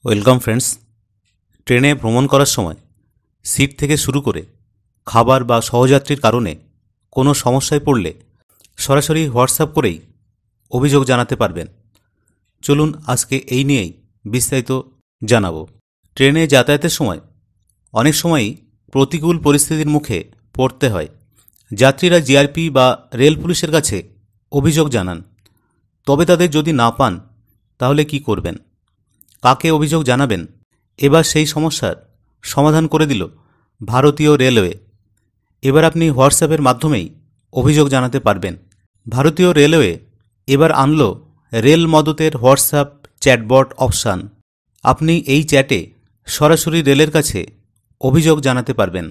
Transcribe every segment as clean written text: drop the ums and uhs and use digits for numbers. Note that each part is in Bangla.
Welcome friends. ট্রেনে ভ্রমণ করার সময় সিট থেকে শুরু করে খাবার বা সহযাত্রীর কারণে কোনো সমস্যায় পড়লে সরাসরি হোয়াটসঅ্যাপ করেই অভিযোগ জানাতে পারবেন। চলুন আজকে এই নিয়েই বিস্তারিত জানাবো। ট্রেনে যাতায়াতের সময় অনেক সময়ই প্রতিকূল পরিস্থিতির মুখে পড়তে হয়। যাত্রীরা জিআরপি বা রেল পুলিশের কাছে অভিযোগ জানান, তবে তাদের যদি না পান তাহলে কি করবেন, কাকে অভিযোগ জানাবেন? এবার সেই সমস্যার সমাধান করে দিল ভারতীয় রেলওয়ে। এবার আপনি হোয়াটসঅ্যাপের মাধ্যমেই অভিযোগ জানাতে পারবেন। ভারতীয় রেলওয়ে এবার আনলো রেল মদতের হোয়াটসঅ্যাপ চ্যাটবট অপশান। আপনি এই চ্যাটে সরাসরি রেলের কাছে অভিযোগ জানাতে পারবেন।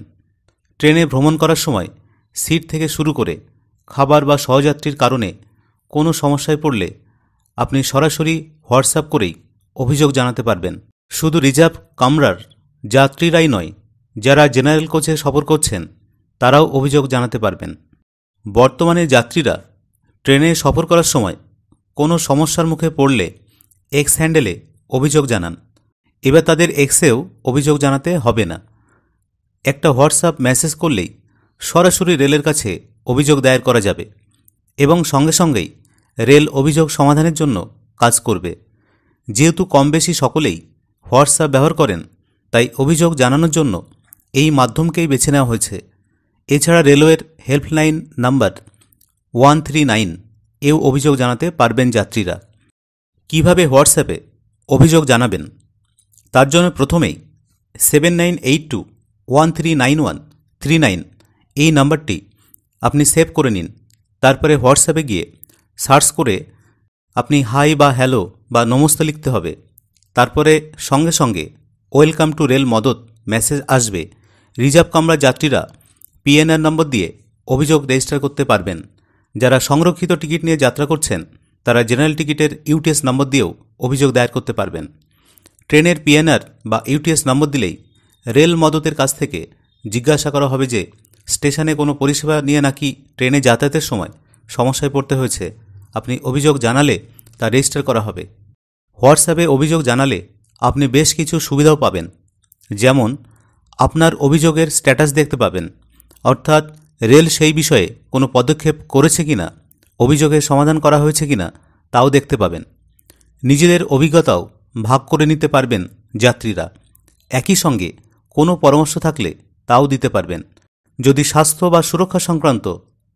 ট্রেনে ভ্রমণ করার সময় সিট থেকে শুরু করে খাবার বা সহযাত্রীর কারণে কোনো সমস্যায় পড়লে আপনি সরাসরি হোয়াটসঅ্যাপ করেই অভিযোগ জানাতে পারবেন। শুধু রিজার্ভ কামরার যাত্রীরাই নয়, যারা জেনারেল কোচে সফর করছেন তারাও অভিযোগ জানাতে পারবেন। বর্তমানে যাত্রীরা ট্রেনে সফর করার সময় কোনো সমস্যার মুখে পড়লে এক্স হ্যান্ডেলে অভিযোগ জানান। এবার তাদের এক্সেও অভিযোগ জানাতে হবে না। একটা হোয়াটসঅ্যাপ মেসেজ করলেই সরাসরি রেলের কাছে অভিযোগ দায়ের করা যাবে এবং সঙ্গে সঙ্গেই রেল অভিযোগ সমাধানের জন্য কাজ করবে। যেহেতু কম বেশি সকলেই হোয়াটসঅ্যাপ ব্যবহার করেন, তাই অভিযোগ জানানোর জন্য এই মাধ্যমকেই বেছে নেওয়া হয়েছে। এছাড়া রেলওয়ের হেল্পলাইন নাম্বার 139 এও অভিযোগ জানাতে পারবেন যাত্রীরা। কিভাবে হোয়াটসঅ্যাপে অভিযোগ জানাবেন, তার জন্য প্রথমেই 7982139139 এই নাম্বারটি আপনি সেভ করে নিন। তারপরে হোয়াটসঅ্যাপে গিয়ে সার্চ করে আপনি হাই বা হ্যালো বা নমস্তে লিখতে হবে। তারপরে সঙ্গে সঙ্গে ওয়েলকাম টু রেল মদত মেসেজ আসবে। রিজার্ভ কামরা যাত্রীরা পিএনআর নম্বর দিয়ে অভিযোগ রেজিস্টার করতে পারবেন। যারা সংরক্ষিত টিকিট নিয়ে যাত্রা করছেন তারা জেনারেল টিকিটের ইউটিএস নম্বর দিয়েও অভিযোগ দায়ের করতে পারবেন। ট্রেনের পিএনআর বা ইউটিএস নম্বর দিলেই রেল মদতের কাছ থেকে জিজ্ঞাসা করা হবে যে স্টেশনে কোনো পরিষেবা নিয়ে নাকি ট্রেনে যাতায়াতের সময় সমস্যায় পড়তে হয়েছে। আপনি অভিযোগ জানালে তা রেজিস্টার করা হবে। হোয়াটসঅ্যাপে অভিযোগ জানালে আপনি বেশ কিছু সুবিধাও পাবেন, যেমন আপনার অভিযোগের স্ট্যাটাস দেখতে পাবেন, অর্থাৎ রেল সেই বিষয়ে কোনো পদক্ষেপ করেছে কিনা, অভিযোগের সমাধান করা হয়েছে কিনা তাও দেখতে পাবেন। নিজেদের অভিজ্ঞতাও ভাগ করে নিতে পারবেন যাত্রীরা। একই সঙ্গে কোনো পরামর্শ থাকলে তাও দিতে পারবেন। যদি স্বাস্থ্য বা সুরক্ষা সংক্রান্ত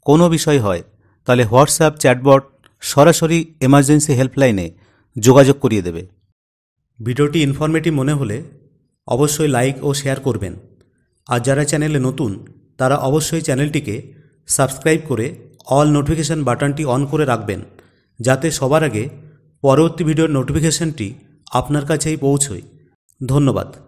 কোনো বিষয় হয় তাহলে হোয়াটসঅ্যাপ চ্যাটবট সরাসরি এমার্জেন্সি হেল্পলাইনে যোগাযোগ করিয়ে দেবে। ভিডিওটি ইনফরমেটিভ মনে হলে অবশ্যই লাইক ও শেয়ার করবেন। আর যারা চ্যানেলে নতুন তারা অবশ্যই চ্যানেলটিকে সাবস্ক্রাইব করে অল নোটিফিকেশান বাটনটি অন করে রাখবেন, যাতে সবার আগে পরবর্তী ভিডিওর নোটিফিকেশানটি আপনার কাছেই পৌঁছয়। ধন্যবাদ।